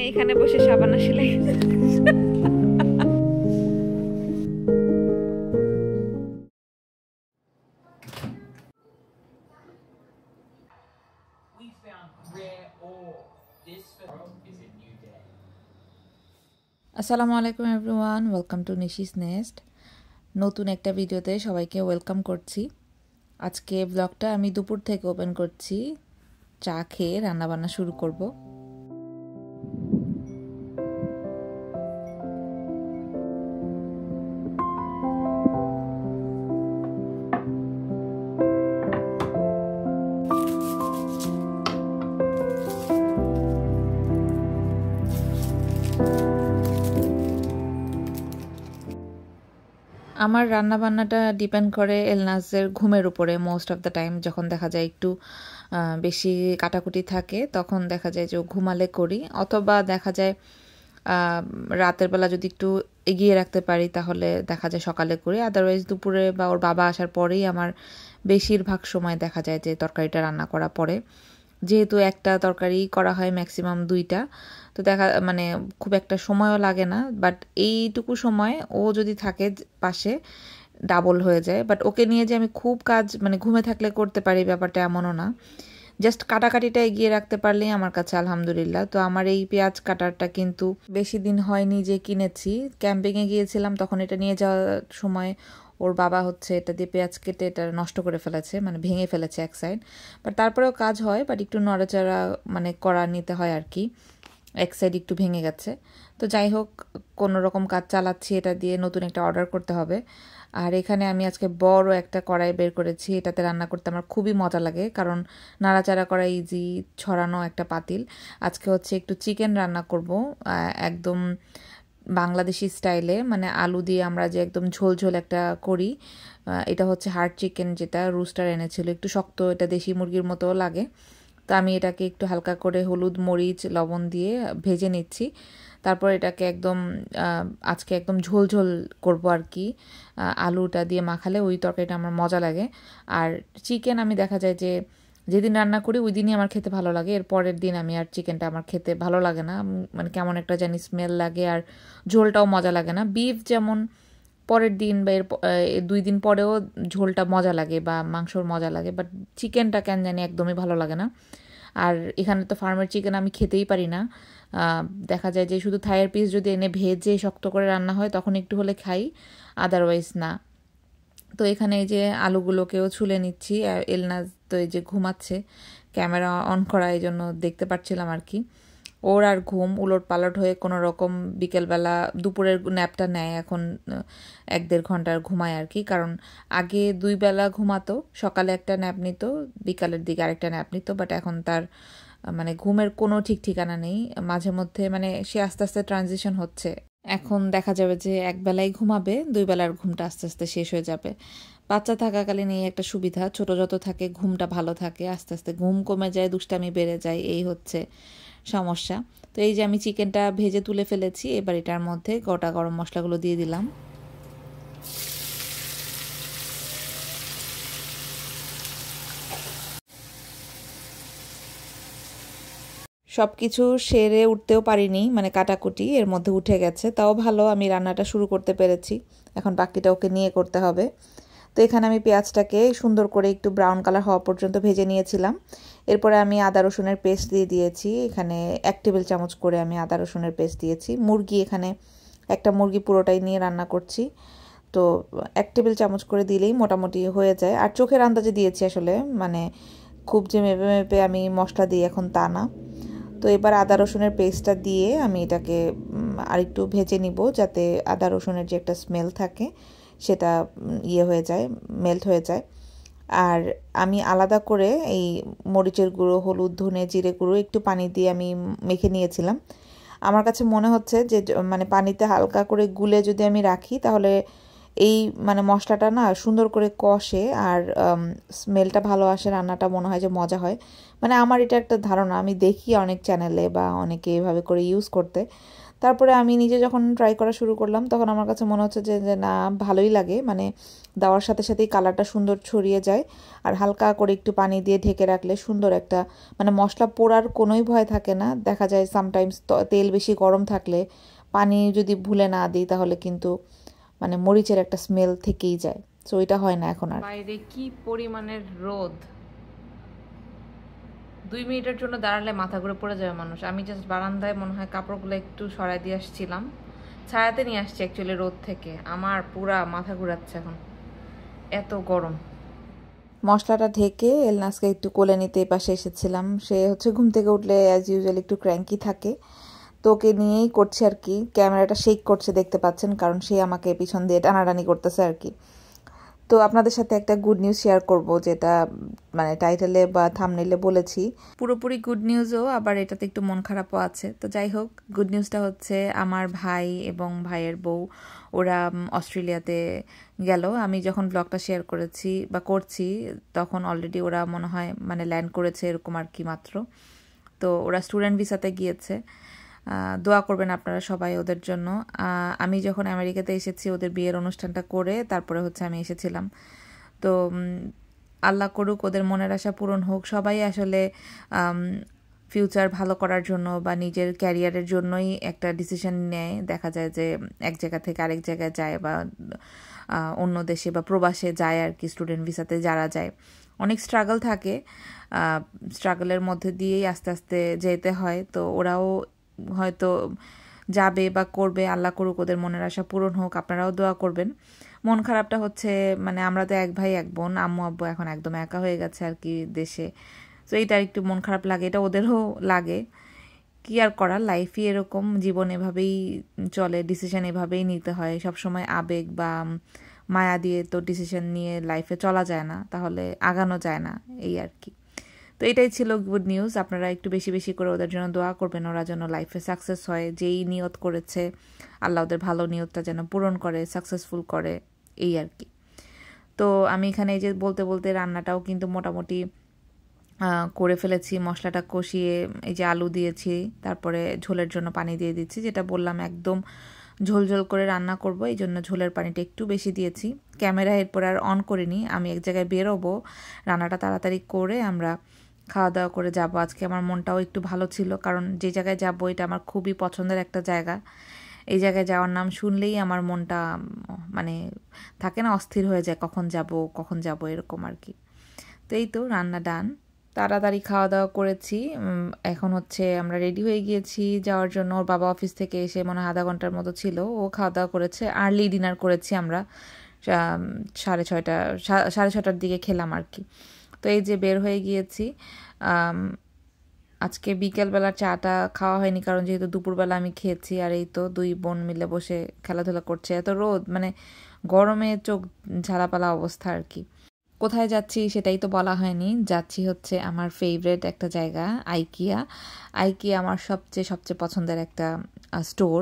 এখানে বসে সাবানা সেলাই আসসালামু আলাইকুম everyone, welcome to Nishi's nest. নতুন একটা ভিডিওতে সবাইকে ওয়েলকাম করছি। আজকে ব্লগটা আমি দুপুর থেকে ওপেন করছি, চা খেয়ে রান্নাবান্না শুরু করব। আমার রান্নাবান্নাটা ডিপেন্ড করে এলনাজের ঘুমের উপরে মোস্ট অফ দ্য টাইম। যখন দেখা যায় একটু বেশি কাটাকুটি থাকে তখন দেখা যায় যে ও ঘুমালে করি, অথবা দেখা যায় রাতের বেলা যদি একটু এগিয়ে রাখতে পারি তাহলে দেখা যায় সকালে করি। আদারওয়াইজ দুপুরে বা ওর বাবা আসার পরেই আমার বেশিরভাগ সময় দেখা যায় যে তরকারিটা রান্না করা পড়ে। যেহেতু একটা তরকারি করা হয় ম্যাক্সিমাম 2টা, তো দেখা মানে খুব একটা সময়ও লাগে না। বাট এইটুকু সময় ও যদি থাকে পাশে ডাবল হয়ে যায়। বাট ওকে নিয়ে যে আমি খুব কাজ মানে ঘুমে থাকলে করতে পারি ব্যাপারটা এমনও না। জাস্ট কাটাকাটিটা এগিয়ে রাখতে পারলেই আমার কাছে আলহামদুলিল্লাহ। তো আমার এই পেঁয়াজ কাটারটা কিন্তু বেশি দিন হয়নি যে কিনেছি, ক্যাম্পিংয়ে গিয়েছিলাম তখন এটা নিয়ে যাওয়ার সময় ওর বাবা হচ্ছে এটা দিয়ে পেঁয়াজ কেটে এটা নষ্ট করে ফেলেছে, মানে ভেঙে ফেলেছে এক সাইড। বাট তারপরেও কাজ হয়, বাট একটু নড়াচড়া মানে করা নিতে হয় আর কি, এক সাইড একটু ভেঙে গেছে। তো যাই হোক, কোনো রকম কাজ চালাচ্ছি, এটা দিয়ে নতুন একটা অর্ডার করতে হবে। আর এখানে আমি আজকে বড় একটা কড়াই বের করেছি, এটাতে রান্না করতে আমার খুবই মজা লাগে, কারণ নাড়াচাড়া করা ইজি, ছড়ানো একটা পাতিল। আজকে হচ্ছে একটু চিকেন রান্না করব, একদম বাংলাদেশি স্টাইলে, মানে আলু দিয়ে আমরা যে একদম ঝোল ঝোল একটা করি। এটা হচ্ছে হার্ড চিকেন, যেটা রুস্টার এনেছিল, একটু শক্ত, এটা দেশি মুরগির মতো লাগে। তো আমি এটাকে একটু হালকা করে হলুদ মরিচ লবণ দিয়ে ভেজে নিচ্ছি। তারপর এটাকে একদম আজকে একদম ঝোল ঝোল করবো আর কি। আলুটা দিয়ে মাখালে ওই তরকারিটা আমার মজা লাগে। আর চিকেন আমি দেখা যায় যে যেদিন রান্না করি ওই দিনই আমার খেতে ভালো লাগে, এর পরের দিন আমি আর চিকেনটা আমার খেতে ভালো লাগে না, মানে কেমন একটা জানি স্মেল লাগে, আর ঝোলটাও মজা লাগে না। বিফ যেমন পরের দিন বা এর 2 দিন পরেও ঝোলটা মজা লাগে বা মাংসর মজা লাগে, বাট চিকেনটা কেন জানি একদমই ভালো লাগে না। আর এখানে তো ফার্মের চিকেন আমি খেতেই পারি না। দেখা যায় যে শুধু থাইয়ের পিস যদি এনে ভেজে শক্ত করে রান্না হয় তখন একটু হলে খাই, আদারওয়াইজ না। তো এখানে এই যে আলুগুলোকেও ছুলে নিচ্ছি। এলনাজ তো এই যে ঘুমাচ্ছে, ক্যামেরা অন করা, এই জন্য দেখতে পাচ্ছিলাম আর কি। ওর আর ঘুম উলট পালট হয়ে কোনো রকম বিকেলবেলা দুপুরের ন্যাপটা নেয় এখন 1-1.5 ঘন্টার ঘুমায় আর কি। কারণ আগে 2 বেলা ঘুমাতো, সকালে একটা ন্যাপ নিত, বিকালের দিকে আরেকটা ন্যাপ নিত। বাট এখন তার মানে ঘুমের কোনো ঠিক ঠিকানা নেই, মাঝে মধ্যে মানে সে আস্তে আস্তে ট্রানজিশন হচ্ছে। এখন দেখা যাবে যে 1 বেলায় ঘুমাবে, 2 বেলার ঘুমটা আস্তে আস্তে শেষ হয়ে যাবে। বাচ্চা থাকাকালীন এই একটা সুবিধা, ছোট যত থাকে ঘুমটা ভালো থাকে, আস্তে আস্তে ঘুম কমে যায়, দুষ্টামি বেড়ে যায়, এই হচ্ছে সমস্যা। তো এই যে আমি চিকেনটা ভেজে তুলে ফেলেছি, এবার এটার মধ্যে গোটা গরম মশলাগুলো দিয়ে দিলাম। সব কিছু সেরে উঠতেও পারিনি, মানে কাটাকুটি এর মধ্যে উঠে গেছে, তাও ভালো আমি রান্নাটা শুরু করতে পেরেছি। এখন বাকিটা ওকে নিয়ে করতে হবে। তো এখানে আমি পেঁয়াজটাকে সুন্দর করে একটু ব্রাউন কালার হওয়া পর্যন্ত ভেজে নিয়েছিলাম। এরপরে আমি আদা রসুনের পেস্ট দিয়ে দিয়েছি, এখানে 1 টেবিল চামচ করে আমি আদা রসুনের পেস্ট দিয়েছি। মুরগি এখানে একটা মুরগি পুরোটাই নিয়ে রান্না করছি, তো 1 টেবিল চামচ করে দিলেই মোটামুটি হয়ে যায়। আর চোখের আন্দাজে দিয়েছি আসলে, মানে খুব যে মেপে মেপে আমি মশলা দিই এখন তা না। তো এবার আদা রসুনের পেস্টটা দিয়ে আমি এটাকে আরেকটু ভেজে নিব, যাতে আদা রসুনের যে একটা স্মেল থাকে সেটা ইয়ে হয়ে যায়, মেল্ট হয়ে যায়। আর আমি আলাদা করে এই মরিচের গুঁড়ো, হলুদ, ধনে, জিরে গুঁড়ো একটু পানি দিয়ে আমি মেখে নিয়েছিলাম। আমার কাছে মনে হচ্ছে যে মানে পানিতে হালকা করে গুলে যদি আমি রাখি তাহলে এই মানে মশলাটা না সুন্দর করে কষে আর স্মেলটা ভালো আসে, রান্নাটা মনে হয় যে মজা হয়। মানে আমার এটা একটা ধারণা, আমি দেখি অনেক চ্যানেলে বা অনেকে এভাবে করে ইউজ করতে। তারপরে আমি নিজে যখন ট্রাই করা শুরু করলাম তখন আমার কাছে মনে হচ্ছে যে না ভালোই লাগে, মানে দেওয়ার সাথে সাথেই কালারটা সুন্দর ছড়িয়ে যায়। আর হালকা করে একটু পানি দিয়ে ঢেকে রাখলে সুন্দর একটা, মানে মশলা পোড়ার কোনোই ভয় থাকে না। দেখা যায় সামটাইমস তেল বেশি গরম থাকলে পানি যদি ভুলে না দিই তাহলে কিন্তু মানে মরিচের একটা স্মেল থেকেই যায়। সো এটা হয় না এখন আর। বাইরে কি পরিমাণের রোদ, 2 মিনিটের জন্য দাঁড়ালে মাথা ঘুরে পড়ে যাবে মানুষ। আমি জাস্ট বারান্দায় মনে হয় কাপড়গুলো একটু সরাই দিয়ে আসছিলাম, ছায়াতে নিয়ে আসছি অ্যাকচুয়ালি রোদ থেকে। আমার পুরা মাথা ঘুরাচ্ছে এখন, এত গরম। মশলাটা ঢেকে এলনাসকে একটু কোলে নিতে পাশে এসেছিলাম। সে হচ্ছে ঘুম থেকে উঠলে অ্যাজ ইউজুয়াল একটু ক্র্যাঙ্কি থাকে, তো ওকে নিয়েই করছে আর কি। ক্যামেরাটা শেক করছে দেখতে পাচ্ছেন, কারণ সে আমাকে পিছন দিয়ে টানাটানি করতেছে আর কি। তো আপনাদের সাথে একটা গুড নিউজ শেয়ার করব, যেটা মানে টাইটেলে বা থাম্বনেইলে বলেছি। পুরোপুরি গুড নিউজও, আবার এটাতে একটু মন খারাপও আছে। তো যাই হোক, গুড নিউজটা হচ্ছে আমার ভাই এবং ভাইয়ের বউ ওরা অস্ট্রেলিয়াতে গেল। আমি যখন ব্লগটা শেয়ার করেছি বা করছি তখন অলরেডি ওরা মনে হয় মানে ল্যান্ড করেছে এরকম আর কি মাত্র। তো ওরা স্টুডেন্ট ভিসাতে গিয়েছে। দোয়া করবেন আপনারা সবাই ওদের জন্য। আমি যখন আমেরিকাতে এসেছি ওদের বিয়ের অনুষ্ঠানটা করে তারপরে হচ্ছে আমি এসেছিলাম। তো আল্লাহ করুক ওদের মনের আশা পূরণ হোক। সবাই আসলে ফিউচার ভালো করার জন্য বা নিজের ক্যারিয়ারের জন্যই একটা ডিসিশন নেয়। দেখা যায় যে এক জায়গা থেকে আরেক জায়গায় যায় বা অন্য দেশে বা প্রবাসে যায় আর কি। স্টুডেন্ট ভিসাতে যারা যায় অনেক স্ট্রাগল থাকে, স্ট্রাগলের মধ্যে দিয়েই আস্তে আস্তে যেতে হয়। তো ওরাও হয়তো যাবে বা করবে, আল্লাহ করুক ওদের মনের আশা পূরণ হোক। আপনারাও দোয়া করবেন। মন খারাপটা হচ্ছে মানে আমরা তো এক ভাই এক বোন, আম্মু আব্বু এখন একদম একা হয়ে গেছে আর কি দেশে। তো এইটা একটু মন খারাপ লাগে, এটা ওদেরও লাগে। কি আর করার, লাইফই এরকম, জীবন এভাবেই চলে, ডিসিশন এভাবেই নিতে হয়। সবসময় আবেগ বা মায়া দিয়ে তো ডিসিশন নিয়ে লাইফে চলা যায় না, তাহলে আগানো যায় না, এই আর কি। তো এটাই ছিল গুড নিউজ। আপনারা একটু বেশি বেশি করে ওদের জন্য দোয়া করবেন, ওরা যেন লাইফে সাকসেস হয়। যেই নিয়ত করেছে আল্লাহ ওদের ভালো নিয়তটা যেন পূরণ করে, সাকসেসফুল করে, এই আর কি। তো আমি এখানে এই যে বলতে বলতে রান্নাটাও কিন্তু মোটামুটি করে ফেলেছি। মশলাটা কষিয়ে এই যে আলু দিয়েছি, তারপরে ঝোলের জন্য পানি দিয়ে দিচ্ছি। যেটা বললাম একদম ঝোল ঝোল করে রান্না করব, এই জন্য ঝোলের পানিটা একটু বেশি দিয়েছি। ক্যামেরা এরপর আর অন করিনি, আমি এক জায়গায় বেরোবো, রান্নাটা তাড়াতাড়ি করে আমরা খাওয়া দাওয়া করে যাব। আজকে আমার মনটাও একটু ভালো ছিল, কারণ যে জায়গায় যাব এটা আমার খুবই পছন্দের একটা জায়গা। এই জায়গায় যাওয়ার নাম শুনলেই আমার মনটা মানে থাকে না, অস্থির হয়ে যায়, কখন যাব এরকম আর কি। তো এই তো রান্না ডান, তাড়াতাড়ি খাওয়া দাওয়া করেছি। এখন হচ্ছে আমরা রেডি হয়ে গিয়েছি যাওয়ার জন্য। ওর বাবা অফিস থেকে এসে মনে হয় আধা ঘন্টার মতো ছিল, ও খাওয়া দাওয়া করেছে। আর্লি ডিনার করেছি আমরা, 6:30টার দিকে খেলাম আর কি। তো এই যে বের হয়ে গিয়েছি। আজকে বিকেলবেলা চাটা খাওয়া হয়নি, কারণ যেহেতু দুপুরবেলা আমি খেয়েছি। আর এই তো 2 বোন মিলে বসে খেলাধুলা করছে। এত রোদ, মানে গরমে চোখ ঝালাপালা অবস্থা আর কি। কোথায় যাচ্ছি সেটাই তো বলা হয়নি। যাচ্ছি হচ্ছে আমার ফেভারিট একটা জায়গা, আইকিয়া। আইকিয়া আমার সবচেয়ে পছন্দের একটা স্টোর।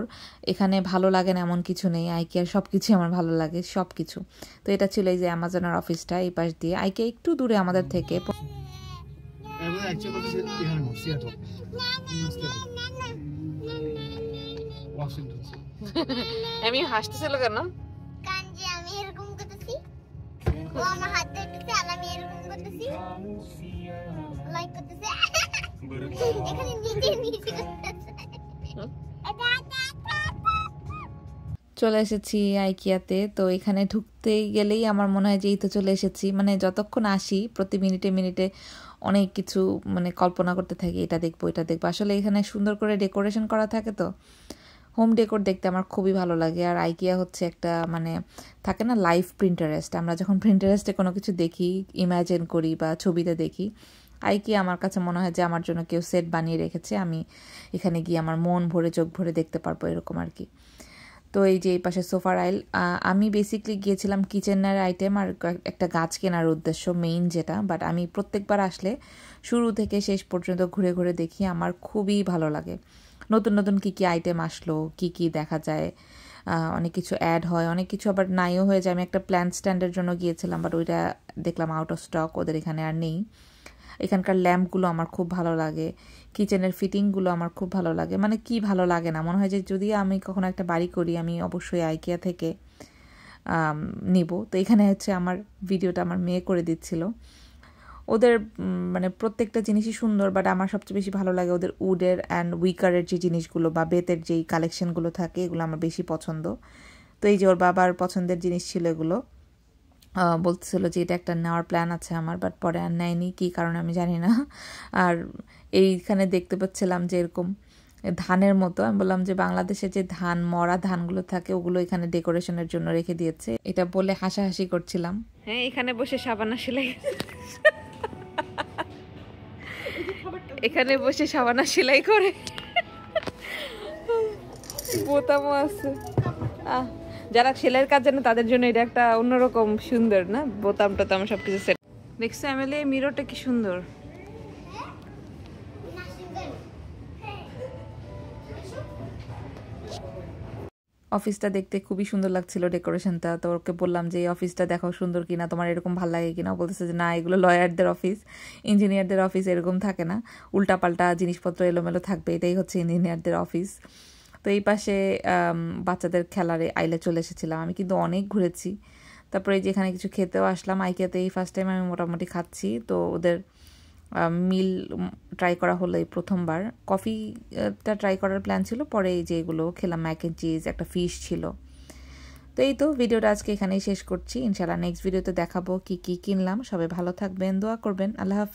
এখানে ভালো লাগে না এমন কিছু নেই, আইকিয়ার সব কিছুই আমার ভালো লাগে, সব কিছু। তো এটা ছিল এই যে অ্যামাজনের অফিসটা, এই পাশ দিয়ে। আইকিয়া একটু দূরে আমাদের থেকে। আমি হাসতেছিল কেন? চলে এসেছি আইকিয়াতে। তো এখানে ঢুকতে গেলেই আমার মনে হয় যে এই তো চলে এসেছি। মানে যতক্ষণ আসি প্রতি মিনিটে মিনিটে অনেক কিছু মানে কল্পনা করতে থাকি, এটা দেখবো এটা দেখবো। আসলে এখানে সুন্দর করে ডেকোরেশন করা থাকে, তো হোম ডেকোর দেখতে আমার খুবই ভালো লাগে। আর আইকিয়া হচ্ছে একটা মানে থাকে না লাইভ প্রিন্টারেস্ট, আমরা যখন প্রিন্টারেস্টে কোনো কিছু দেখি, ইমাজিন করি বা ছবিতে দেখি, আইকিয়া আমার কাছে মনে হয় যে আমার জন্য কেউ সেট বানিয়ে রেখেছে, আমি এখানে গিয়ে আমার মন ভরে চোখ ভরে দেখতে পারবো এরকম আর কি। তো এই যে এই পাশে সোফার আইল। আমি বেসিকলি গিয়েছিলাম কিচেনের আইটেম আর একটা গাছ কেনার উদ্দেশ্য মেইন যেটা, বাট আমি প্রত্যেকবার আসলে শুরু থেকে শেষ পর্যন্ত ঘুরে ঘুরে দেখি, আমার খুবই ভালো লাগে। নতুন নতুন কী কী আইটেম আসলো, কী কী দেখা যায়, অনেক কিছু অ্যাড হয়, অনেক কিছু আবার নাইও হয়ে যায়। আমি একটা প্ল্যান্ট স্ট্যান্ডের জন্য গিয়েছিলাম, বাট ওইটা দেখলাম আউট অফ স্টক, ওদের এখানে আর নেই। এখানকার ল্যাম্পগুলো আমার খুব ভালো লাগে, কিচেনের ফিটিংগুলো আমার খুব ভালো লাগে। মানে কি ভালো লাগে না, মনে হয় যে যদি আমি কখনো একটা বাড়ি করি আমি অবশ্যই আইকিয়া থেকে নিব। তো এখানে হচ্ছে আমার ভিডিওটা আমার মেয়ে করে দিচ্ছিল। ওদের মানে প্রত্যেকটা জিনিসই সুন্দর, বাট আমার সবচেয়ে বেশি ভালো লাগে ওদের উডের অ্যান্ড উইকারের যে জিনিসগুলো বা বেতের যেই কালেকশনগুলো থাকে, এগুলো আমার বেশি পছন্দ। তো এই যে ওর বাবার পছন্দের জিনিস ছিল এগুলো, বলতেছিল যে এটা একটা নেওয়ার প্ল্যান আছে আমার, বাট পরে আর নেয়নি, কী কারণে আমি জানি না। আর এইখানে দেখতে পাচ্ছিলাম যে এরকম ধানের মতো, আমি বললাম যে বাংলাদেশে যে ধান মরা ধানগুলো থাকে ওগুলো এখানে ডেকোরেশনের জন্য রেখে দিয়েছে, এটা বলে হাসাহাসি করছিলাম। হ্যাঁ, এখানে বসে সাবানা সেলাই এখানে বসে সাবানা সেলাই করে, বোতামও আছে। যারা সেলাইয়ের কাজ জানে তাদের জন্য এটা একটা অন্যরকম সুন্দর না, বোতাম টোতাম সবকিছু সেট। দেখছো এমএলএ মিররটা কি সুন্দর। অফিসটা দেখতে খুবই সুন্দর লাগছিল, ডেকোরেশনটা। তো ওকে বললাম যে এই অফিসটা দেখো সুন্দর কিনা, তোমার এরকম ভালো লাগে কিনা। বলতেছে যে না, এগুলো লয়ারদের অফিস, ইঞ্জিনিয়ারদের অফিস এরকম থাকে না, উল্টাপাল্টা জিনিসপত্র এলোমেলো থাকবে, এটাই হচ্ছে ইঞ্জিনিয়ারদের অফিস। তো এই পাশে বাচ্চাদের খেলারে আইলে চলে এসেছিলাম। আমি কিন্তু অনেক ঘুরেছি। তারপরে যেখানে কিছু খেতেও আসলাম, আইকিয়াতে এই ফার্স্ট টাইম আমি মোটামুটি খাচ্ছি। তো ওদের মিল ট্রাই করা হলো এই প্রথমবার। কফিটা ট্রাই করার প্ল্যান ছিল, পরে এই যে এগুলো খেলাম, ম্যাক অ্যান্ড চিজ, একটা ফিশ ছিল। তো এই তো ভিডিওটা আজকে এখানেই শেষ করছি। ইনশাআল্লাহ নেক্সট ভিডিওতে দেখাবো কি কি কিনলাম। সবাই ভালো থাকবেন, দোয়া করবেন। আল্লাহ হাফেজ।